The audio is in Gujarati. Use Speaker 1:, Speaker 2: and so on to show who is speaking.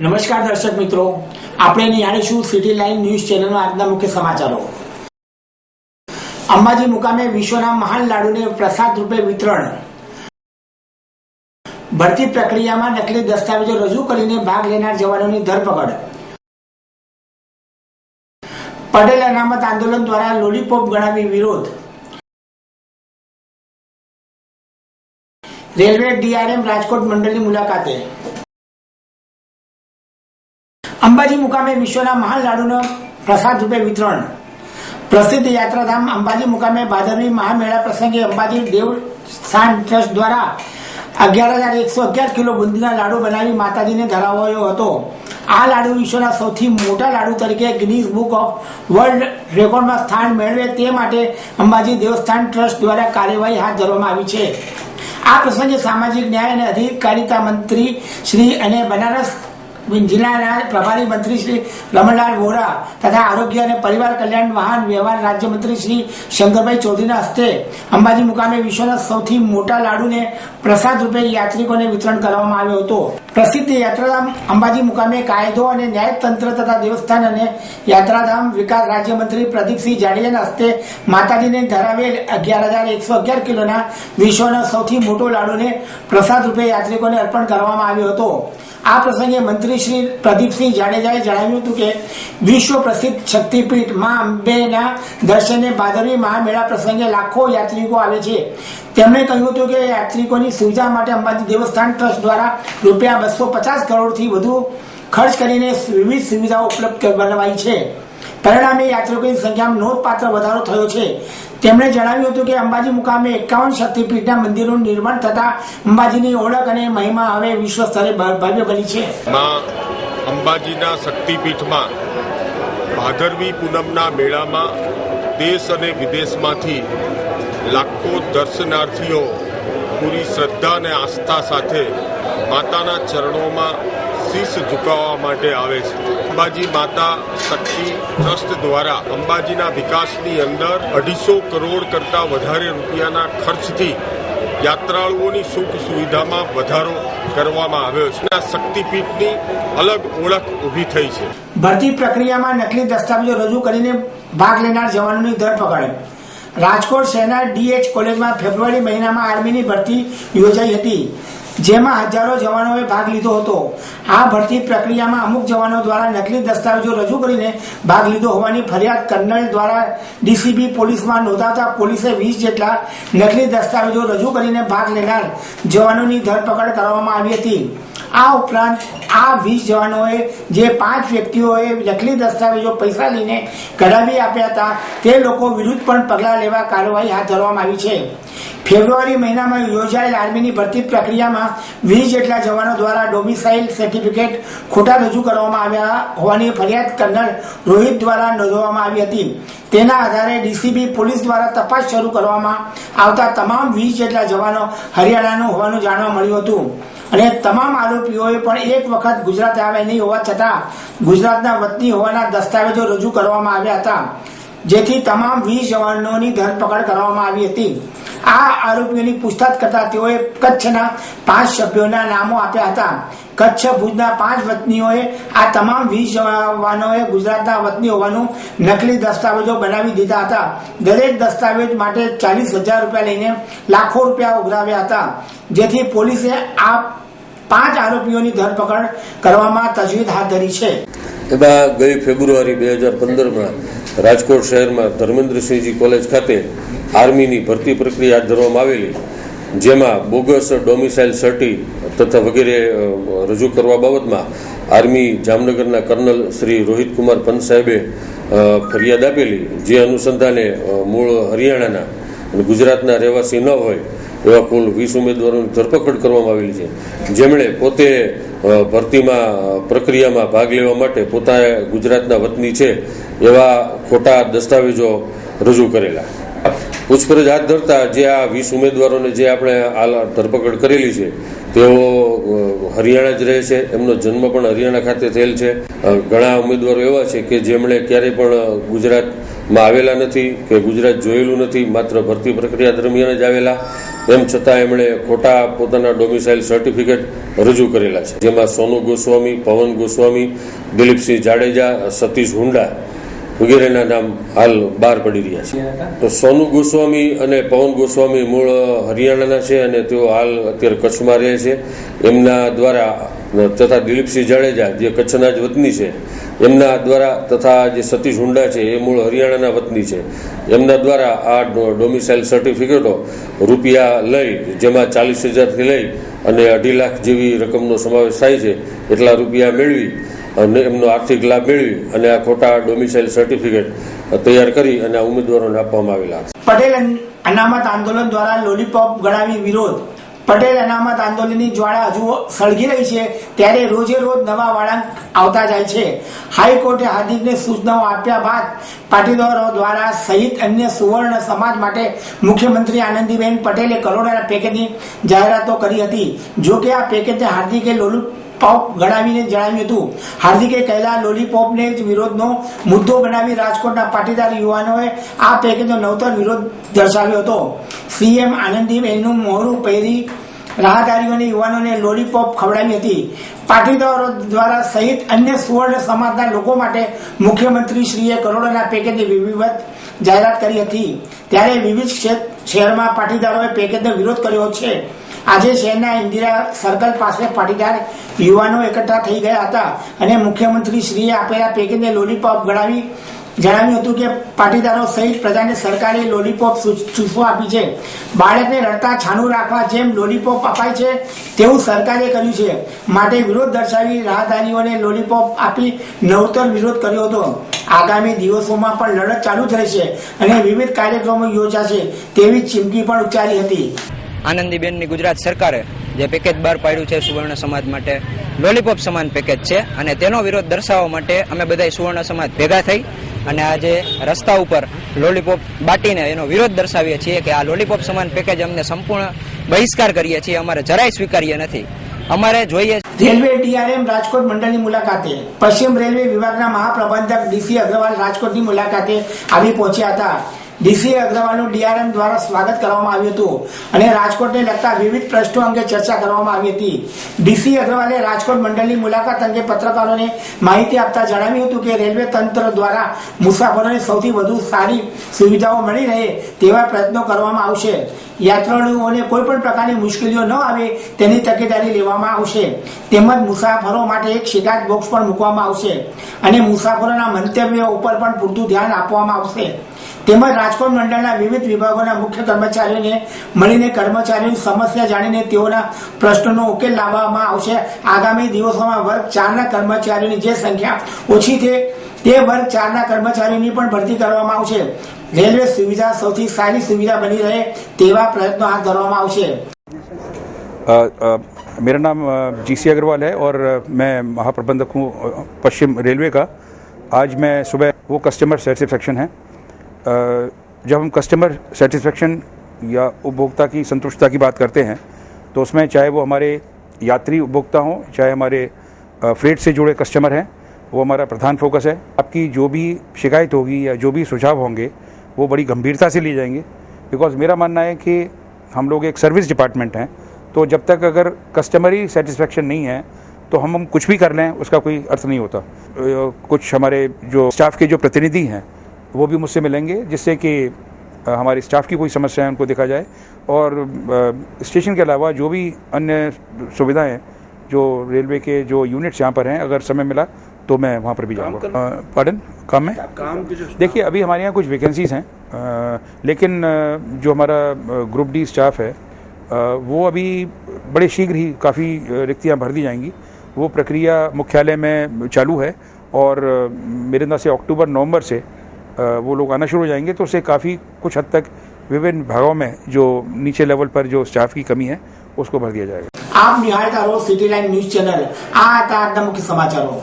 Speaker 1: નમસ્કાર દર્શક મિત્રો, આપણે નિહાળીશું સિટી લાઈન ન્યૂઝ ચેનલના આજના મુખ્ય સમાચારો. અંબાજી મુકામે વિશ્વના મહાન લાડુને પ્રસાદ રૂપે વિતરણ. ભરતી પ્રક્રિયામાં નકલી દસ્તાવેજો રજૂ કરીને ભાગ લેનાર જવાનોની ધરપકડ. પટેલ અનામત આંદોલન દ્વારા લોલીપોપ ગણાવી વિરોધ. રેલવે ડીઆરએમ રાજકોટ મંડળની મુલાકાતે. અંબાજી મુકામે વિશ્વના મહાન લાડુનો પ્રસાદ રૂપે વિતરણ. પ્રસિદ્ધ યાત્રાધામ અંબાજી મુકામે ભાદરવી મહામેળા પ્રસંગે અંબાજી દેવસ્થાન ટ્રસ્ટ દ્વારા 11,111 કિલો બુંદીના લાડુ બનાવી માતાજીને ધરાવાયો હતો. આ લાડુ વિશ્વના સૌથી મોટા લાડુ તરીકે ગિનીઝ બુક ઓફ વર્લ્ડ રેકોર્ડમાં સ્થાન મેળવે તે માટે અંબાજી દેવસ્થાન ટ્રસ્ટ દ્વારા કાર્યવાહી હાથ ધરવામાં આવી છે. આ પ્રસંગે સામાજિક ન્યાય અને અધિકારિતા મંત્રી શ્રી અને બનારસ જિલ્લાના પ્રભારી મંત્રી શ્રી રમણલાલ વોરા તથા આરોગ્ય અને પરિવાર કલ્યાણ વાહન વ્યવહાર રાજ્યમંત્રી શ્રી શંકરભાઈ ચૌધરીના હસ્તે અંબાજી મુકામે વિશ્વના સૌથી મોટા લાડુને પ્રસાદ રૂપે યાત્રિકોને વિતરણ કરવામાં આવ્યો હતો. પ્રસિદ્ધ યાત્રાધામ અંબાજી મુકામે કાયદો અને ન્યાયતંત્ર તથા દેવસ્થાન અને યાત્રાધામ વિકાસ રાજ્યમંત્રી પ્રદીપસિંહ જાડેજાના હસ્તે માતાજીને ધરાવેલ 11,111 કિલોના વિશ્વના સૌથી મોટો લાડુને પ્રસાદ રૂપે યાત્રિકોને અર્પણ કરવામાં આવ્યો હતો. આ પ્રસંગે મંત્રી શ્રી પ્રદીપસિંહ જાડેજાએ જણાવ્યું હતું કે વિશ્વ પ્રસિદ્ધ શક્તિપીઠ મા અંબેના દર્શને ભાદરવી મહામેળા પ્રસંગે લાખો યાત્રિકો આવે છે. તેમણે કહ્યું હતું કે યાત્રિકોની સુવિધા માટે અંબાજી દેવસ્થાન ટ્રસ્ટ દ્વારા રૂપિયા 250 કરોડથી વધુ ખર્ચ કરીને વિવિધ સુવિધાઓ ઉપલબ્ધ બનાવાઈ છે. પરિણામે યાત્રિકોની સંખ્યામાં નોંધપાત્ર વધારો થયો છે. તેમણે જણાવ્યું હતું કે અંબાજી મુકામે 51 શક્તિપીઠના મંદિરોનું નિર્માણ થતા અંબાજીની ઓળખ અને મહિમા હવે વિશ્વ સ્તરે ભવ્ય બની છે.
Speaker 2: અંબાજીના શક્તિપીઠમાં ભાદરવી પૂનમના મેળામાં દેશ અને વિદેશમાંથી લાખો દર્શનાર્થીઓ પૂરી શ્રદ્ધા અને આસ્થા સાથે માતાના ચરણોમાં શીશ ઝુકાવવા માટે આવે છે. અંબાજી માતા શક્તિ ટ્રસ્ટ દ્વારા અંબાજીના વિકાસની અંદર 250 કરોડ કરતાં વધારે રૂપિયાના ખર્ચથી યાત્રાળુઓની સુખ સુવિધામાં વધારો કરવામાં આવ્યો છે. આ શક્તિપીઠની અલગ ઓળખ ઊભી થઈ છે.
Speaker 1: ભરતી પ્રક્રિયામાં નકલી દસ્તાવેજો રજૂ કરીને ભાગ લેનાર જવાનોની ધરપકડ. રાજકોટ શહેરના ડીએચ કોલેજમાં ફેબ્રુઆરી મહિનામાં આર્મીની ભરતી યોજાઈ હતી, જેમાં હજારો જવાનોએ ભાગ લીધો હતો. આ ભરતી પ્રક્રિયામાં અમુક જવાનો દ્વારા નકલી દસ્તાવેજો રજૂ કરીને ભાગ લીધો હોવાની ફરિયાદ કર્નલ દ્વારા ડીસીબી પોલીસમાં નોંધાતા પોલીસે 20 જેટલા નકલી દસ્તાવેજો રજૂ કરીને ભાગ લેનાર જવાનોની ધરપકડ કરવામાં આવી હતી. આ ઉપરાંત આ 20 જવાનોએ જે 5 વ્યક્તિઓએ નકલી દસ્તાવેજો પૈસા લઈને કઢાવી આપ્યા હતા તે લોકો વિરુદ્ધ પણ પગલાં લેવા કાર્યવાહી હાથ ધરવામાં આવી છે. ફેબ્રુઆરી મહિનામાં યોજાયેલ આર્મીની ભરતી પ્રક્રિયામાં 20 જેટલા જવાનો દ્વારા ડોમિસાઇલ સર્ટિફિકેટ ખોટા રજૂ કરવામાં આવ્યા હોવાની ફરિયાદ કર્નલ રોહિત દ્વારા નોંધવામાં આવી હતી. તેના આધારે ડીસીબી પોલીસ દ્વારા તપાસ શરૂ કરવામાં આવતા તમામ 20 જેટલા જવાનો હરિયાણાનું હોવાનું જાણવા મળ્યું હતું અને તમામ આરોપીઓએ પણ એક વખત ગુજરાત આવ્યા નહીં હોવા છતાં ગુજરાતના વતની હોવાના દસ્તાવેજો રજૂ કરવામાં આવ્યા હતા, જેથી તમામ 20 જવાનોની ધરપકડ કરવામાં આવી હતી. આ આરોપીઓની પૂછતાછ કરતા તેઓએ કચ્છના 5 સભ્યોના નામો આપ્યા હતા. કચ્છ ભુજના 5 વતનીઓએ આ તમામ 20 જવાનોએ ગુજરાતના વતની હોવાનું નકલી દસ્તાવેજો બનાવી દીધા હતા. દરેક દસ્તાવેજ માટે 40,000 રૂપિયા લઈને લાખો રૂપિયા ઉઘરાવ્યા હતા, જેથી પોલીસે આ 5 આરોપીઓની ધરપકડ કરવામાં તજવીજ હાથ ધરી છે.
Speaker 3: એમાં ગઈ ફેબ્રુઆરી 2015માં રાજકોટ શહેરમાં ધર્મેન્દ્રસિંહજી કોલેજ ખાતે આર્મીની ભરતી પ્રક્રિયા હાથ ધરવામાં આવેલી, જેમાં બોગસ ડોમિસાઇલ સર્ટી તથા વગેરે રજૂ કરવા બાબતમાં આર્મી જામનગરના કર્નલ શ્રી રોહિત કુમાર પંત સાહેબે ફરિયાદ આપેલી, જે અનુસંધાને મૂળ હરિયાણાના અને ગુજરાતના રહેવાસી ન હોય એવા કુલ 20 ઉમેદવારોની ધરપકડ કરવામાં આવેલી છે, જેમણે પોતે ભરતીમાં પ્રક્રિયામાં ભાગ લેવા માટે પોતાએ ગુજરાતના વતની છે એવા ખોટા દસ્તાવેજો રજૂ કરેલા. પૂછપરછ હાથ ધરતા જે આ 20 ઉમેદવારોને જે આપણે હાલ ધરપકડ કરેલી છે તેઓ હરિયાણા જ રહે છે, એમનો જન્મ પણ હરિયાણા ખાતે થયેલ છે. ઘણા ઉમેદવારો એવા છે કે જેમણે ક્યારેય પણ ગુજરાતમાં આવેલા નથી કે ગુજરાત જોયેલું નથી, માત્ર ભરતી પ્રક્રિયા દરમિયાન જ આવેલા. એમ છતાં એમણે ખોટા પોતાના ડોમિસાઇલ સર્ટિફિકેટ રજૂ કરેલા છે, જેમાં સોનુ ગોસ્વામી, પવન ગોસ્વામી, દિલીપસિંહ જાડેજા, સતીશ હુંડા વગેરેના નામ હાલ બહાર પડી રહ્યા છે. તો સોનુ ગોસ્વામી અને પવન ગોસ્વામી મૂળ હરિયાણાના છે અને તેઓ હાલ અત્યારે કચ્છમાં રહે છે. એમના દ્વારા તથા દિલીપસિંહ જાડેજા જે કચ્છના જ વતની છે એમના દ્વારા તથા જે સતીશ હુંડા છે એ મૂળ હરિયાણાના વતની છે, એમના દ્વારા આ ડોમિસાઇલ સર્ટિફિકેટો રૂપિયા લઈ, જેમાં 40,000થી લઈ અને 2.5 લાખ જેવી રકમનો સમાવેશ થાય છે, એટલા રૂપિયા મેળવી અને એમનો આર્થિક લાભ મેળવી અને આ ખોટા ડોમિસાઇલ સર્ટિફિકેટ તૈયાર કરી અને આ ઉમેદવારોને આપવામાં આવેલા.
Speaker 1: પટેલ અનામત આંદોલન દ્વારા લોલીપોપ ગણાવી વિરોધ. પટેલ અનામત આંદોલનની જ્વાળા હજુ સળગી રહી છે ત્યારે રોજે રોજ નવા વળાંક આવતા જાય છે. હાઈકોર્ટે હાર્દિકને સૂચનાઓ આપ્યા બાદ પાટીદારો દ્વારા સહિત અન્ય સુવર્ણ સમાજ માટે મુખ્યમંત્રી આનંદીબેન પટેલે કરોડોના પેકેજની જાહેરાતો કરી હતી. જો કે આ પેકેજને હાર્દિકે લોલીપોપ ગણાવીને જણાવ્યું હતું. હાર્દિકે કહેલા લોલીપોપને જ વિરોધનો મુદ્દો બનાવી રાજકોટના પાટીદાર યુવાનોએ આ પેકેજનો નવતર વિરોધ દર્શાવ્યો હતો. સીએમ આનંદીબેનનું મોહરું પહેરી રાહદારીઓને યુવાનોને લોલીપોપ ખવડાવી હતી. પાટીદારો દ્વારા સહિત અન્ય સુવર્ણ સમાજના લોકો માટે મુખ્યમંત્રીશ્રીએ કરોડોના પેકેજની વિધિવત જાહેરાત કરી હતી. ત્યારે વિવિધ શહેરમાં પાટીદારોએ પેકેજનો વિરોધ કર્યો છે. આજે શહેરના ઇન્દિરા સર્કલ પાસે પાટીદાર યુવાનો એકઠા થઈ ગયા હતા અને મુખ્યમંત્રીશ્રીએ આપેલા પેકેજને લોલીપોપ ગણાવી જણાવ્યું હતું કે પાટીદારો સહિત પ્રજાને સરકારે લોલીપોપ ચૂસવા આપી છે. બાળકને રડતા છાનું રાખવા જેમ લોલીપોપ અપાય છે તેવું સરકારે કર્યું છે. માટે વિરોધ દર્શાવી રાહદારીઓને લોલીપોપ આપી નવતર વિરોધ કર્યો હતો. આગામી દિવસોમાં પણ લડત ચાલુ જ રહેશે અને વિવિધ કાર્યક્રમો યોજાશે તેવી ચીમકી પણ ઉચ્ચારી હતી.
Speaker 4: આનંદીબેનની ગુજરાત સરકારે જે પેકેજ બહાર પાડ્યું છે સુવર્ણ સમાજ માટે, લોલીપોપ સમાન પેકેજ છે અને તેનો વિરોધ દર્શાવવા માટે અમે બધા સુવર્ણ સમાજ ભેગા થઈ અને આજે રસ્તા ઉપર લોલીપોપ બાટીને એનો વિરોધ દર્શાવીએ છીએ કે આ લોલીપોપ સમાન પેકેજ અમને સંપૂર્ણ બહિષ્કાર કરીએ છીએ, અમારે જરાય સ્વીકાર્ય નથી. અમારે જોઈએ.
Speaker 1: રેલવે ડીઆરએમ રાજકોટ મંડળની મુલાકાતે. પશ્ચિમ રેલવે વિભાગના મહાપ્રબંધક ડીસી અગ્રવાલ રાજકોટની મુલાકાતે આવી પહોંચ્યા હતા. ડીસી અગ્રવાલનું ડીઆરએમ દ્વારા સ્વાગત કરવામાં આવ્યું હતું અને રાજકોટને લગતા વિવિધ પ્રશ્નો અંગે ચર્ચા કરવામાં આવી હતી. ડીસી અગ્રવાલે રાજકોટ મંડળની મુલાકાત અંગે પત્રકારોને માહિતી આપતા જણાવ્યું હતું કે રેલવે તંત્ર દ્વારા મુસાફરોને સૌથી વધુ સારી સુવિધાઓ મળી રહે તેવા પ્રયત્નો કરવામાં આવશે. યાત્રાળુઓને કોઈ પણ પ્રકારની મુશ્કેલીઓ ન આવે તેની તકેદારી લેવામાં આવશે. તેમજ મુસાફરો માટે એક શિકાયત બોક્સ પણ મૂકવામાં આવશે અને મુસાફરોના મંતવ્યો ઉપર પણ પૂરતું ધ્યાન આપવામાં આવશે. તેમજ રાજકોટ મંડળના વિવિધ વિભાગોના મુખ્ય કર્મચારીઓને મળીને કર્મચારીઓની સમસ્યા જાણીને તેઓના પ્રશ્નોનો ઉકેલ લાવવામાં આવશે. આગામી દિવસોમાં વર્ગ 4ના કર્મચારીઓની જે સંખ્યા ઓછી છે તે વર્ગ 4ના કર્મચારીઓની પણ ભરતી કરવામાં આવશે. રેલવે સુવિધા સૌથી સારી સુવિધા બની રહે તેવા પ્રયત્નો હાથ ધરવામાં આવશે.
Speaker 5: मेरा नाम जीसी अग्रवाल है और मैं महाप्रबंधक हूँ पश्चिम रेलवे का. आज मैं सुबह वो कस्टमर सेटिस्फेक्शन है, जब हम कस्टमर सेटिस्फेक्शन या उपभोक्ता की संतुष्टता की बात करते हैं तो उसमें चाहे वो हमारे यात्री उपभोक्ता हों, चाहे हमारे फ्रेट से जुड़े कस्टमर हैं, वो हमारा प्रधान फोकस है. आपकी जो भी शिकायत होगी या जो भी सुझाव होंगे वो बड़ी गंभीरता से लिए जाएंगे. बिकॉज मेरा मानना है कि हम लोग एक सर्विस डिपार्टमेंट हैं, तो जब तक अगर कस्टमर ही सेटिस्फेक्शन नहीं है तो हम कुछ भी कर लें उसका कोई अर्थ नहीं होता. कुछ हमारे जो स्टाफ के जो प्रतिनिधि हैं वो भी मुझसे मिलेंगे जिससे कि हमारे स्टाफ की कोई समस्या है उनको देखा जाए और स्टेशन के अलावा जो भी अन्य सुविधाएं जो रेलवे के जो यूनिट्स यहाँ पर हैं अगर समय मिला तो मैं वहाँ पर भी जाऊँगा. पार्डन काम में देखिए अभी हमारे यहाँ कुछ वैकेंसीज़ हैं, लेकिन जो हमारा ग्रुप डी स्टाफ है वो अभी बड़े शीघ्र ही काफ़ी रिक्तियाँ भर दी जाएंगी. वो प्रक्रिया मुख्यालय में चालू है और मेरे अंदाज़ से अक्टूबर-नवंबर से वो लोग आना शुरू हो जाएंगे, तो उससे काफ़ी कुछ हद तक विभिन्न भागों में जो नीचे लेवल पर जो स्टाफ की कमी है उसको भर दिया जाएगा.
Speaker 1: आप निहाळता रहो सिटी लाइन न्यूज चैनल. आ હતા આજના મુખ્ય સમાચારો.